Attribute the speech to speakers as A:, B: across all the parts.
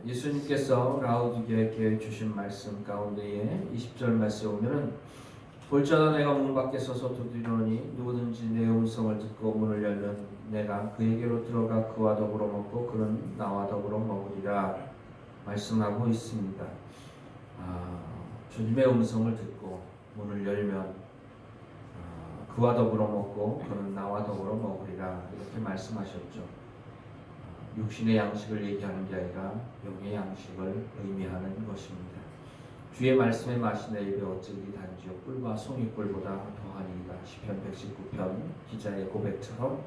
A: 예수님께서 라우디게에게 주신 말씀 가운데에 20절 말씀에 보면은 볼지어다 내가 문 밖에 서서 두드리노니 누구든지 내 음성을 듣고 문을 열면 내가 그에게로 들어가 그와 더불어 먹고 그는 나와 더불어 먹으리라 말씀하고 있습니다. 주님의 음성을 듣고 문을 열면 그와 더불어 먹고 그는 나와 더불어 먹으리라 이렇게 말씀하셨죠. 육신의 양식을 얘기하는 게 아니라 영의 양식을 의미하는 것입니다. 주의 말씀에 마시 내 입에 어찌리 단지요 꿀과 송이꿀보다 더하니이다. 시편 119편 기자의 고백처럼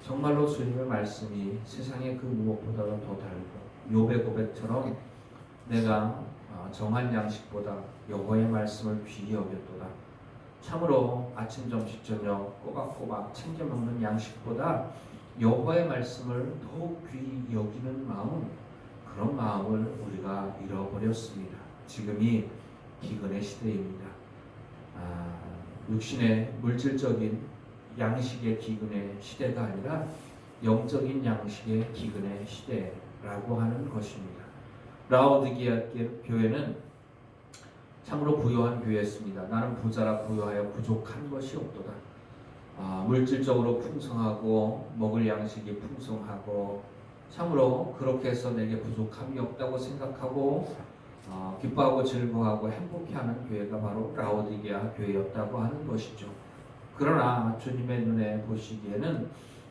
A: 정말로 주님의 말씀이 세상의 그 무엇보다도 더 달고 욥의 고백처럼 내가 정한 양식보다 여호와의 말씀을 귀히 여겼도다. 참으로 아침 점심 저녁 꼬박꼬박 챙겨 먹는 양식보다 여호와의 말씀을 더욱 귀히 여기는 마음, 그런 마음을 우리가 잃어버렸습니다. 지금이 기근의 시대입니다. 육신의 물질적인 양식의 기근의 시대가 아니라 영적인 양식의 기근의 시대라고 하는 것입니다. 라오디게아 교회는 참으로 부요한 교회였습니다. 나는 부자라 부요하여 부족한 것이 없도다. 물질적으로 풍성하고 먹을 양식이 풍성하고 참으로 그렇게 해서 내게 부족함이 없다고 생각하고 기뻐하고 즐거워하고 행복해하는 교회가 바로 라오디게아 교회였다고 하는 것이죠. 그러나 주님의 눈에 보시기에는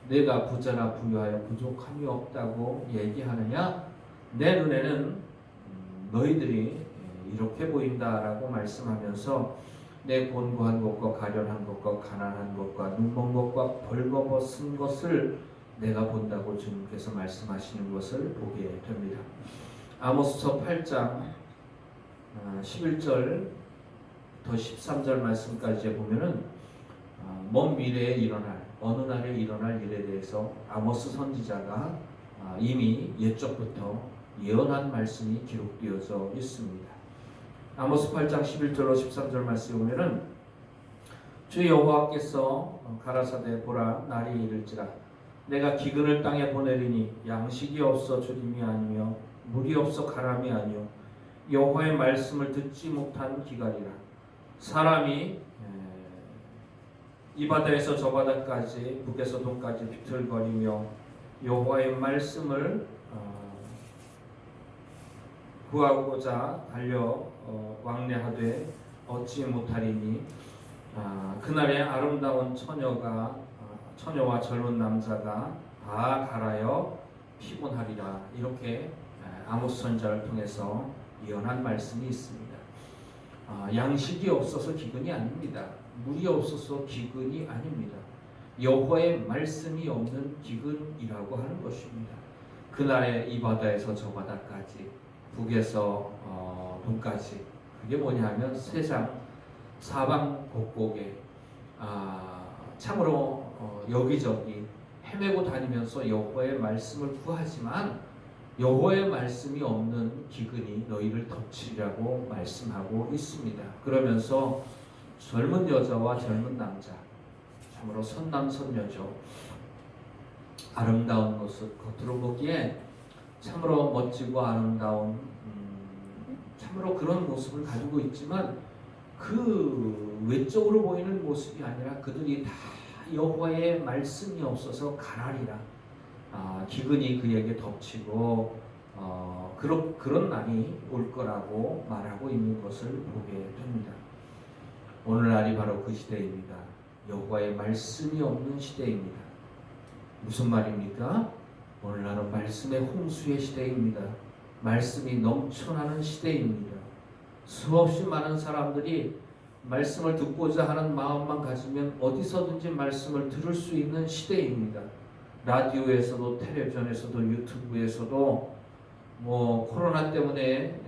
A: 내가 부자나 부유하여 부족함이 없다고 얘기하느냐? 내 눈에는 너희들이 이렇게 보인다라고 말씀하면서 내 곤고한 것과 가련한 것과 가난한 것과 눈먼 것과 벌거벗은 것을 내가 본다고 주님께서 말씀하시는 것을 보게 됩니다. 아모스서 8장 11절부터 13절 말씀까지 보면은 먼 미래에 일어날 어느 날에 일어날 일에 대해서 아모스 선지자가 이미 옛적부터 예언한 말씀이 기록되어져 있습니다. 아모스 8장 11절로 13절 말씀에 보면은 주 여호와께서 가라사대 보라 날이 이를지라 내가 기근을 땅에 보내리니 양식이 없어 주림이 아니며 물이 없어 가람이 아니요 여호와의 말씀을 듣지 못한 기갈이라. 사람이 이 바다에서 저 바다까지 북에서 동까지 비틀거리며 여호와의 말씀을 구하고자 달려 왕래하되 얻지 못하리니 그날에 아름다운 처녀와 젊은 남자가 다 갈아여 피곤하리라. 이렇게 아모스 선지자를 통해서 예언한 말씀이 있습니다. 양식이 없어서 기근이 아닙니다. 물이 없어서 기근이 아닙니다. 여호와의 말씀이 없는 기근이라고 하는 것입니다. 그날에 이 바다에서 저 바다까지 북에서 동까지 그게 뭐냐면 세상 사방 곳곳에 참으로 여기저기 헤매고 다니면서 여호와의 말씀을 구하지만 여호와의 말씀이 없는 기근이 너희를 덮치리라고 말씀하고 있습니다. 그러면서 젊은 여자와 젊은 남자 참으로 선남선녀죠. 아름다운 모습 겉으로 보기에 참으로 멋지고 아름다운 참으로 그런 모습을 가지고 있지만 그 외적으로 보이는 모습이 아니라 그들이 다 여호와의 말씀이 없어서 가라리라. 기근이 그에게 덮치고 그런 날이 올 거라고 말하고 있는 것을 보게 됩니다. 오늘날이 바로 그 시대입니다. 여호와의 말씀이 없는 시대입니다. 무슨 말입니까? 오늘날은 말씀의 홍수의 시대입니다. 말씀이 넘쳐나는 시대입니다. 수없이 많은 사람들이 말씀을 듣고자 하는 마음만 가지면 어디서든지 말씀을 들을 수 있는 시대입니다. 라디오에서도 텔레비전에서도 유튜브에서도 코로나 때문에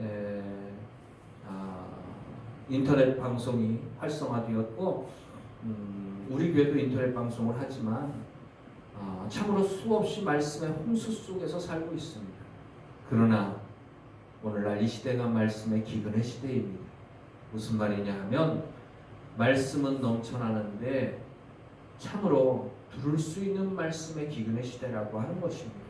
A: 인터넷 방송이 활성화되었고 우리 교회도 인터넷 방송을 하지만 참으로 수없이 말씀의 홍수 속에서 살고 있습니다. 그러나 오늘날 이 시대가 말씀의 기근의 시대입니다. 무슨 말이냐 하면 말씀은 넘쳐나는데 참으로 들을 수 있는 말씀의 기근의 시대라고 하는 것입니다.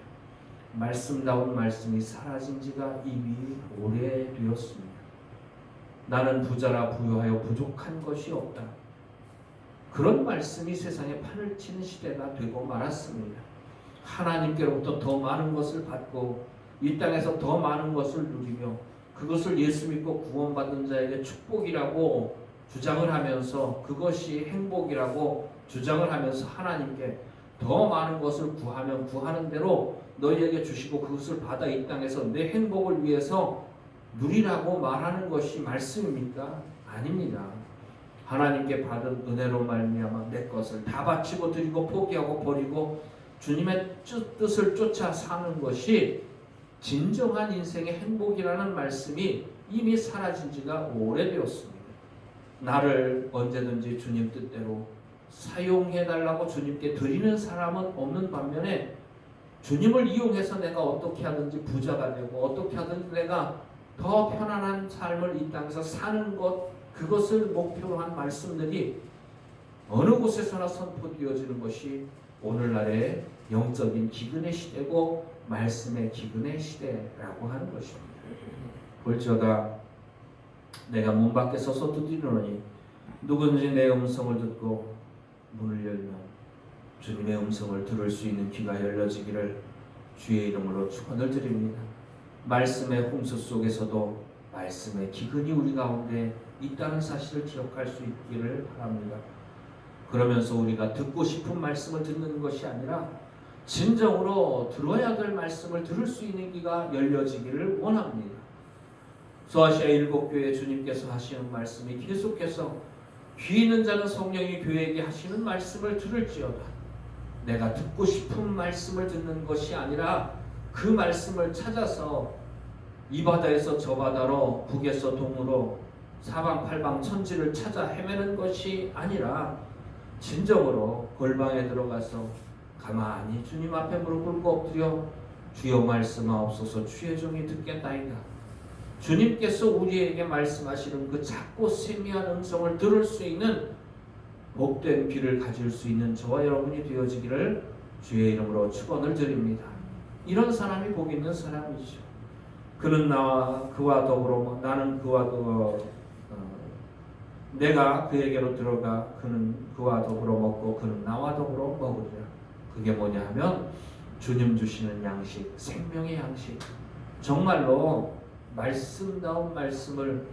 A: 말씀다운 말씀이 사라진 지가 이미 오래되었습니다. 나는 부자라 부유하여 부족한 것이 없다. 그런 말씀이 세상에 판을 치는 시대가 되고 말았습니다. 하나님께로부터 더 많은 것을 받고 이 땅에서 더 많은 것을 누리며 그것을 예수 믿고 구원받은 자에게 축복이라고 주장을 하면서 그것이 행복이라고 주장을 하면서 하나님께 더 많은 것을 구하면 구하는 대로 너희에게 주시고 그것을 받아 이 땅에서 내 행복을 위해서 누리라고 말하는 것이 말씀입니까? 아닙니다. 하나님께 받은 은혜로 말미암아 내 것을 다 바치고 드리고 포기하고 버리고 주님의 뜻을 쫓아 사는 것이 진정한 인생의 행복이라는 말씀이 이미 사라진 지가 오래되었습니다. 나를 언제든지 주님 뜻대로 사용해달라고 주님께 드리는 사람은 없는 반면에 주님을 이용해서 내가 어떻게 하든지 부자가 되고 어떻게 하든지 내가 더 편안한 삶을 이 땅에서 사는 것, 그것을 목표로 한 말씀들이 어느 곳에서나 선포되어지는 것이 오늘날의 영적인 기근의 시대고 말씀의 기근의 시대라고 하는 것입니다. 볼지어다 내가 문 밖에 서서 두드리노니 누구든지 내 음성을 듣고 문을 열면 주님의 음성을 들을 수 있는 귀가 열려지기를 주의 이름으로 축원을 드립니다. 말씀의 홍수 속에서도 말씀의 기근이 우리 가운데 있다는 사실을 기억할 수 있기를 바랍니다. 그러면서 우리가 듣고 싶은 말씀을 듣는 것이 아니라 진정으로 들어야 될 말씀을 들을 수 있는 귀가 열려지기를 원합니다. 소아시아 7교회 주님께서 하시는 말씀이 계속해서 귀 있는 자는 성령이 교회에게 하시는 말씀을 들을지어다. 내가 듣고 싶은 말씀을 듣는 것이 아니라 그 말씀을 찾아서 이 바다에서 저 바다로 북에서 동으로 사방팔방 천지를 찾아 헤매는 것이 아니라 진정으로 골방에 들어가서 가만히 주님 앞에 무릎 꿇고 엎드려 주여 말씀하옵소서 주의 종이 듣겠나이다. 주님께서 우리에게 말씀하시는 그 작고 세미한 음성을 들을 수 있는 복된 귀를 가질 수 있는 저와 여러분이 되어지기를 주의 이름으로 축원을 드립니다. 이런 사람이 복 있는 사람이죠. 그는 나와 그와 더불어 나는 그와 더불어 내가 그에게로 들어가 그는 그와 더불어 먹고 그는 나와 더불어 먹으리라. 그게 뭐냐 하면 주님 주시는 양식, 생명의 양식. 정말로 말씀다운 말씀을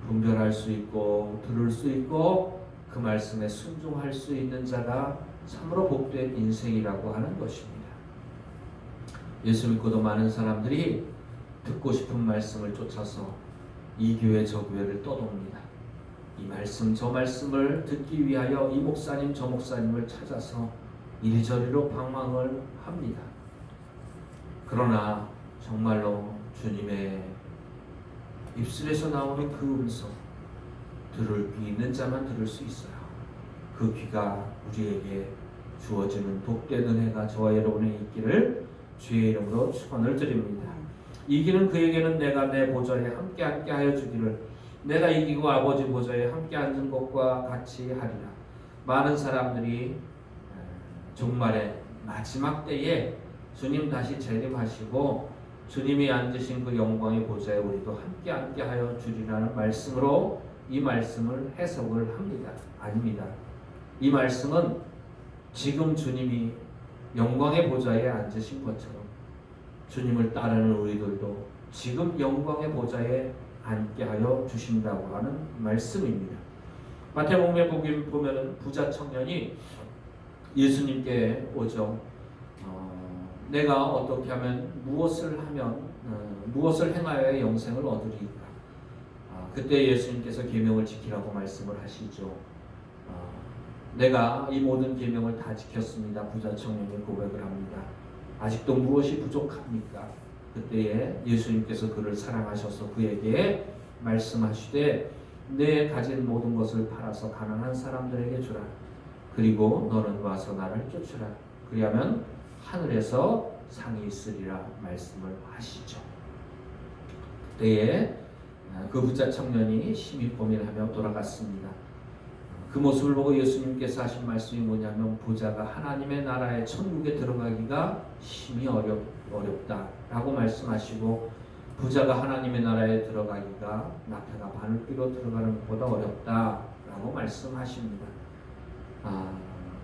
A: 분별할 수 있고 들을 수 있고 그 말씀에 순종할 수 있는 자가 참으로 복된 인생이라고 하는 것입니다. 예수 믿고도 많은 사람들이 듣고 싶은 말씀을 쫓아서 이 교회 저 교회를 떠돕니다. 이 말씀 저 말씀을 듣기 위하여 이 목사님 저 목사님을 찾아서 이리저리로 방황을 합니다. 그러나 정말로 주님의 입술에서 나오는 그 음성 들을 귀 있는 자만 들을 수 있어요. 그 귀가 우리에게 주어지는 복된 은혜가 저와 여러분에 있기를 주의 이름으로 축원을 드립니다. 이기는 그에게는 내가 내 보좌에 함께 하여 주기를 내가 이기고 아버지 보좌에 함께 앉은 것과 같이 하리라. 많은 사람들이 종말의 마지막 때에 주님 다시 재림하시고 주님이 앉으신 그 영광의 보좌에 우리도 함께 하여 주리라는 말씀으로 이 말씀을 해석을 합니다. 아닙니다. 이 말씀은 지금 주님이 영광의 보좌에 앉으신 것처럼 주님을 따르는 우리들도 지금 영광의 보좌에 앉게 하여 주신다고 하는 말씀입니다. 마태복음에 보면 부자 청년이 예수님께 오죠. 내가 어떻게 하면 무엇을 행하여야 영생을 얻으리까? 그때 예수님께서 계명을 지키라고 말씀을 하시죠. 내가 이 모든 계명을 다 지켰습니다. 부자 청년이 고백을 합니다. 아직도 무엇이 부족합니까? 그때에 예수님께서 그를 사랑하셔서 그에게 말씀하시되 내 가진 모든 것을 팔아서 가난한 사람들에게 주라. 그리고 너는 와서 나를 쫓으라. 그리하면 하늘에서 상이 있으리라 말씀을 하시죠. 그때에 그 부자 청년이 심히 고민하며 돌아갔습니다. 그 모습을 보고 예수님께서 하신 말씀이 뭐냐면 부자가 하나님의 나라의 천국에 들어가기가 심히 어렵다. 어렵다라고 말씀하시고 부자가 하나님의 나라에 들어가기가 낙타가 바늘귀로 들어가는 것보다 어렵다라고 말씀하십니다.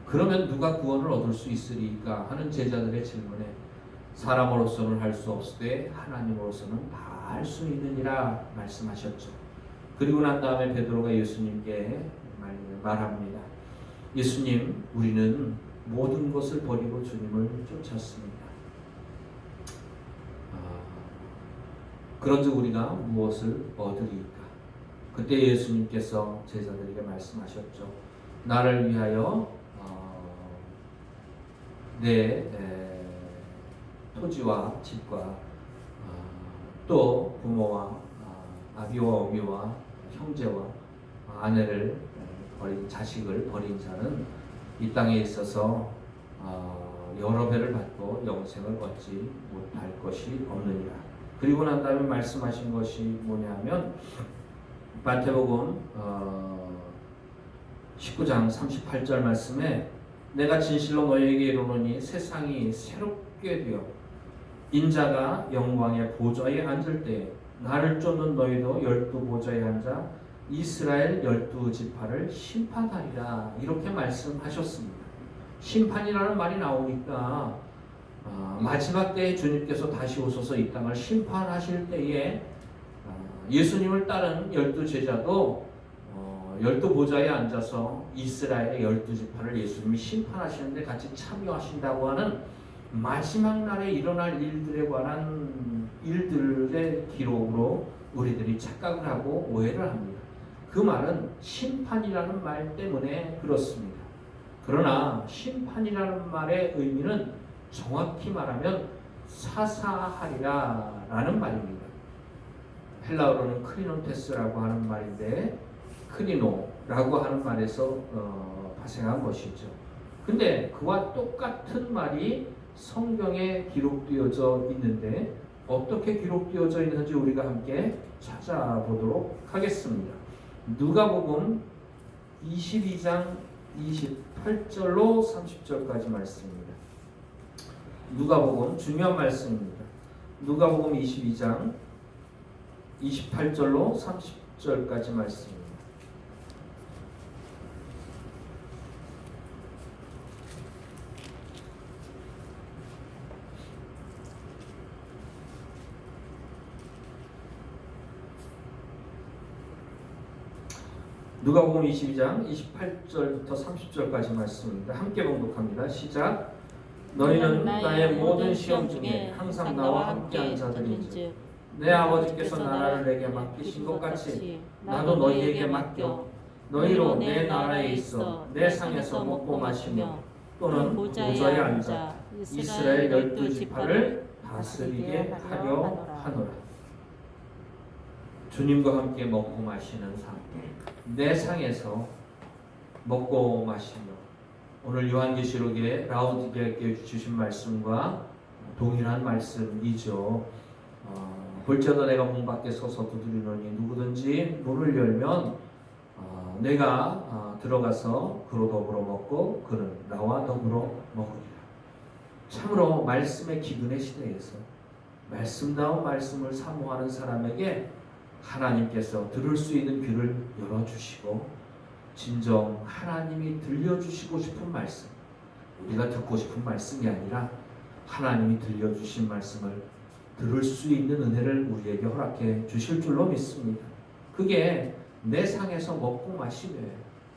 A: 그러면 누가 구원을 얻을 수 있으리까 하는 제자들의 질문에 사람으로서는 할 수 없으되 하나님으로서는 다 할 수 있느니라 말씀하셨죠. 그리고 난 다음에 베드로가 예수님께 말합니다. 예수님, 우리는 모든 것을 버리고 주님을 쫓았습니다. 그런즉 우리가 무엇을 얻으리까? 그때 예수님께서 제자들에게 말씀하셨죠. 나를 위하여 내 토지와 집과 또 부모와 아비와 어미와 형제와 아내를 버린 자식을 버린 자는 이 땅에 있어서 여러 배를 받고 영생을 얻지 못할 것이 없느니라. 그리고 난 다음에 말씀하신 것이 뭐냐면 마태복음 19장 38절 말씀에 내가 진실로 너희에게 이르노니 세상이 새롭게 되어 인자가 영광의 보좌에 앉을 때에 나를 쫓는 너희도 12보좌에 앉아 이스라엘 12지파를 심판하리라 이렇게 말씀하셨습니다. 심판이라는 말이 나오니까 마지막 때에 주님께서 다시 오셔서 이 땅을 심판하실 때에 예수님을 따른 12제자도 12보좌에 앉아서 이스라엘의 12지파를 예수님이 심판하시는데 같이 참여하신다고 하는 마지막 날에 일어날 일들에 관한 일들의 기록으로 우리들이 착각을 하고 오해를 합니다. 그 말은 심판이라는 말 때문에 그렇습니다. 그러나 심판이라는 말의 의미는 정확히 말하면 사사하리라 라는 말입니다. 헬라어로는 크리노테스라고 하는 말인데 크리노라고 하는 말에서 파생한 것이죠. 근데 그와 똑같은 말이 성경에 기록되어져 있는데 어떻게 기록되어져 있는지 우리가 함께 찾아보도록 하겠습니다. 누가복음 22장 28절로 30절까지 말씀입니다. 누가복음 중요한 말씀입니다. 누가복음 22장 28절로 30절까지 말씀입니다. 누가복음 22장 28절부터 30절까지 말씀입니다. 함께 봉독합니다. 시작. 너희는 나의 모든 시험 중에 항상 나와 함께한 자들인즉 내 아버지께서 나라를 내게 맡기신 것 같이 나도 너희에게 맡겨 너희로 내 나라에 있어 내 상에서 먹고 마시며 또는 보좌에 앉아 이스라엘 12지파를 다스리게 하려 하노라. 주님과 함께 먹고 마시는 삶, 내 상에서 먹고 마시며 오늘 요한계시록에 라오디게아에게 주신 말씀과 동일한 말씀이죠. 볼지어다 내가 문 밖에 서서 두드리노니 누구든지 문을 열면 내가 들어가서 그로 더불어 먹고 그는 나와 더불어 먹으리라. 참으로 말씀의 기근의 시대에서 말씀다운 말씀을 사모하는 사람에게 하나님께서 들을 수 있는 귀를 열어주시고 진정 하나님이 들려주시고 싶은 말씀, 우리가 듣고 싶은 말씀이 아니라 하나님이 들려주신 말씀을 들을 수 있는 은혜를 우리에게 허락해 주실 줄로 믿습니다. 그게 내 상에서 먹고 마시며요.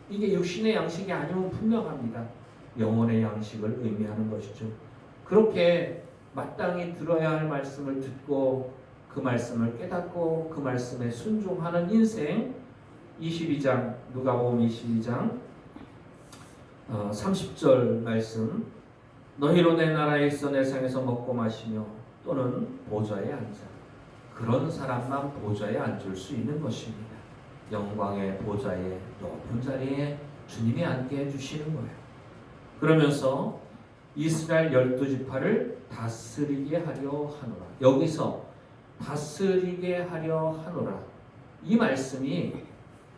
A: 이게 육신의 양식이 아니면 분명합니다. 영혼의 양식을 의미하는 것이죠. 그렇게 마땅히 들어야 할 말씀을 듣고 그 말씀을 깨닫고 그 말씀에 순종하는 인생. 22장 누가복음 22장 30절 말씀. 너희로 내 나라에 있어 내 상에서 먹고 마시며 또는 보좌에 앉아. 그런 사람만 보좌에 앉을 수 있는 것입니다. 영광의 보좌에 높은 자리에 주님이 앉게 해주시는 거예요. 그러면서 이스라엘 12지파를 다스리게 하려 하노라. 여기서 다스리게 하려 하노라. 이 말씀이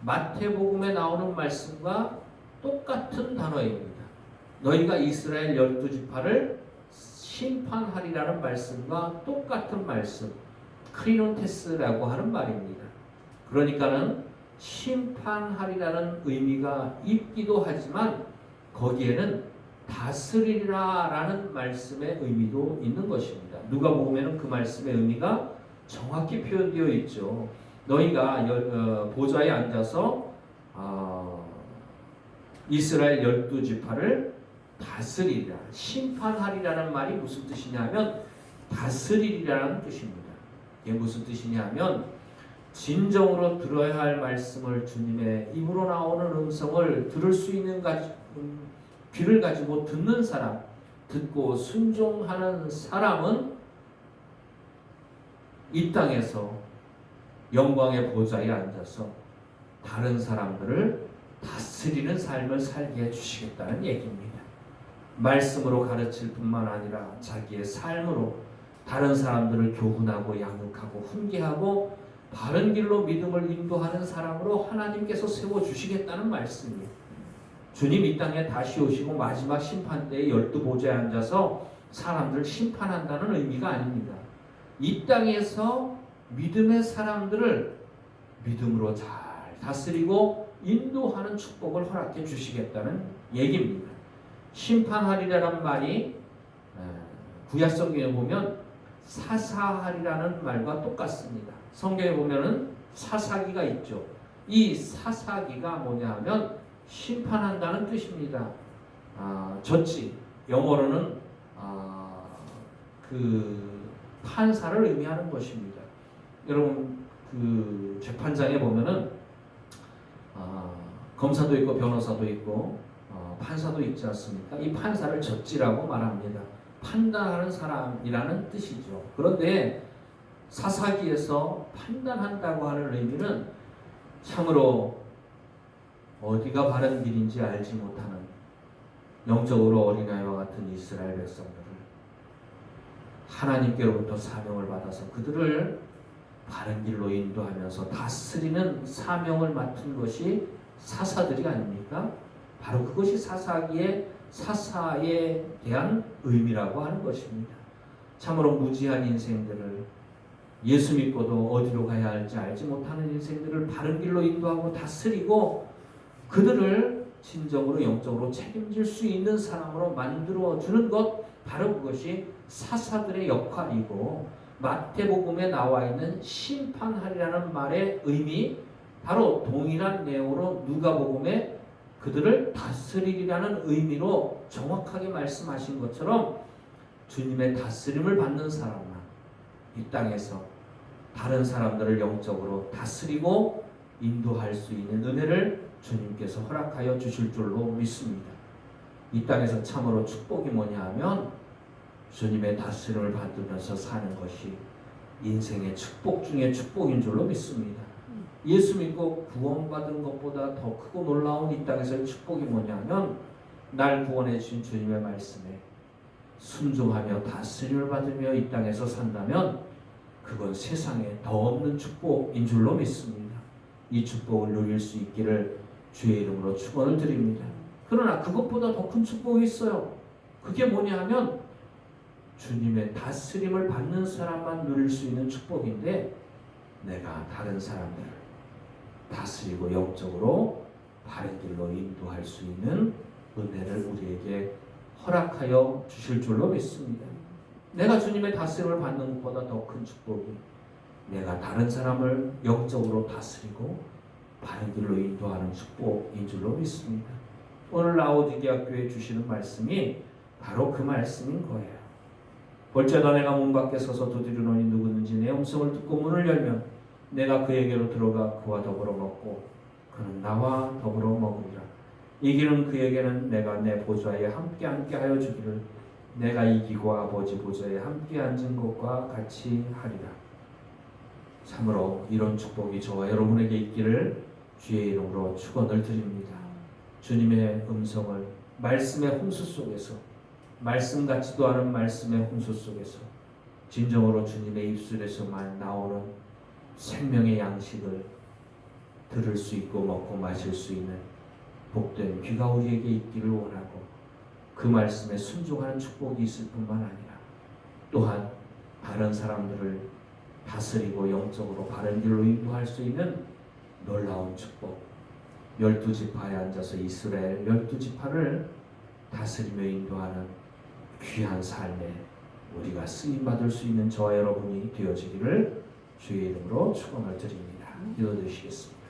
A: 마태복음에 나오는 말씀과 똑같은 단어입니다. 너희가 이스라엘 12지파를 심판하리라는 말씀과 똑같은 말씀, 크리논테스라고 하는 말입니다. 그러니까는 심판하리라는 의미가 있기도 하지만 거기에는 다스리라라는 말씀의 의미도 있는 것입니다. 누가복음에는 그 말씀의 의미가 정확히 표현되어 있죠. 너희가 보좌에 앉아서 이스라엘 12지파를 다스리리라. 심판하리라는 말이 무슨 뜻이냐면 다스리리라는 뜻입니다. 이게 무슨 뜻이냐면 진정으로 들어야 할 말씀을 주님의 입으로 나오는 음성을 들을 수 있는 귀를 가지고 듣는 사람, 듣고 순종하는 사람은 이 땅에서 영광의 보좌에 앉아서 다른 사람들을 다스리는 삶을 살게 해주시겠다는 얘기입니다. 말씀으로 가르칠 뿐만 아니라 자기의 삶으로 다른 사람들을 교훈하고 양육하고 훈계하고 바른 길로 믿음을 인도하는 사람으로 하나님께서 세워주시겠다는 말씀이에요. 주님 이 땅에 다시 오시고 마지막 심판 때에 12보좌에 앉아서 사람들을 심판한다는 의미가 아닙니다. 이 땅에서 믿음의 사람들을 믿음으로 잘 다스리고 인도하는 축복을 허락해 주시겠다는 얘기입니다. 심판하리라는 말이 구약 성경에 보면 사사하리라는 말과 똑같습니다. 성경에 보면은 사사기가 있죠. 이 사사기가 뭐냐 하면 심판한다는 뜻입니다. 저지 영어로는 그 판사를 의미하는 것입니다. 여러분 그 재판장에 보면은 검사도 있고 변호사도 있고 판사도 있지 않습니까? 이 판사를 젖지라고 말합니다. 판단하는 사람이라는 뜻이죠. 그런데 사사기에서 판단한다고 하는 의미는 참으로 어디가 바른 길인지 알지 못하는 영적으로 어린아이와 같은 이스라엘 백성들을 하나님께로부터 사명을 받아서 그들을 바른 길로 인도하면서 다스리는 사명을 맡은 것이 사사들이 아닙니까? 바로 그것이 사사기의 사사에 대한 의미라고 하는 것입니다. 참으로 무지한 인생들을 예수 믿고도 어디로 가야 할지 알지 못하는 인생들을 바른 길로 인도하고 다스리고 그들을 진정으로 영적으로 책임질 수 있는 사람으로 만들어주는 것, 바로 그것이 사사들의 역할이고 마태복음에 나와 있는 심판하리라는 말의 의미, 바로 동일한 내용으로 누가복음에 그들을 다스리리라는 의미로 정확하게 말씀하신 것처럼 주님의 다스림을 받는 사람만 이 땅에서 다른 사람들을 영적으로 다스리고 인도할 수 있는 은혜를 주님께서 허락하여 주실 줄로 믿습니다. 이 땅에서 참으로 축복이 뭐냐 하면 주님의 다스림을 받으면서 사는 것이 인생의 축복 중에 축복인 줄로 믿습니다. 예수 믿고 구원받은 것보다 더 크고 놀라운 이 땅에서의 축복이 뭐냐 하면 날 구원해 주신 주님의 말씀에 순종하며 다스림을 받으며 이 땅에서 산다면 그건 세상에 더 없는 축복인 줄로 믿습니다. 이 축복을 누릴 수 있기를 주의 이름으로 축원을 드립니다. 그러나 그것보다 더 큰 축복이 있어요. 그게 뭐냐 하면 주님의 다스림을 받는 사람만 누릴 수 있는 축복인데 내가 다른 사람들을 다스리고 영적으로 바른 길로 인도할 수 있는 은혜를 우리에게 허락하여 주실 줄로 믿습니다. 내가 주님의 다스림을 받는 것보다 더 큰 축복이 내가 다른 사람을 영적으로 다스리고 바른 길로 인도하는 축복인 줄로 믿습니다. 오늘 라오디게아 교회에 주시는 말씀이 바로 그 말씀인 거예요. 볼지어다 내가 문 밖에 서서 두드리노니 누구든지 내 음성을 듣고 문을 열면 내가 그에게로 들어가 그와 더불어 먹고 그는 나와 더불어 먹으리라. 이기는 그에게는 내가 내 보좌에 함께 앉게 하여 주기를 내가 이기고 아버지 보좌에 함께 앉은 것과 같이 하리라. 참으로 이런 축복이 저와 여러분에게 있기를 주의 이름으로 축원을 드립니다. 주님의 음성을 말씀의 홍수 속에서 말씀 같지도 않은 말씀의 홍수 속에서 진정으로 주님의 입술에서만 나오는 생명의 양식을 들을 수 있고 먹고 마실 수 있는 복된 귀가 우리에게 있기를 원하고 그 말씀에 순종하는 축복이 있을 뿐만 아니라 또한 다른 사람들을 다스리고 영적으로 바른 길로 인도할 수 있는 놀라운 축복, 12지파에 앉아서 이스라엘 12지파를 다스리며 인도하는 귀한 삶에 우리가 쓰임받을 수 있는 저와 여러분이 되어지기를 주의 이름으로 축원을 드립니다. 기도드리시겠습니다.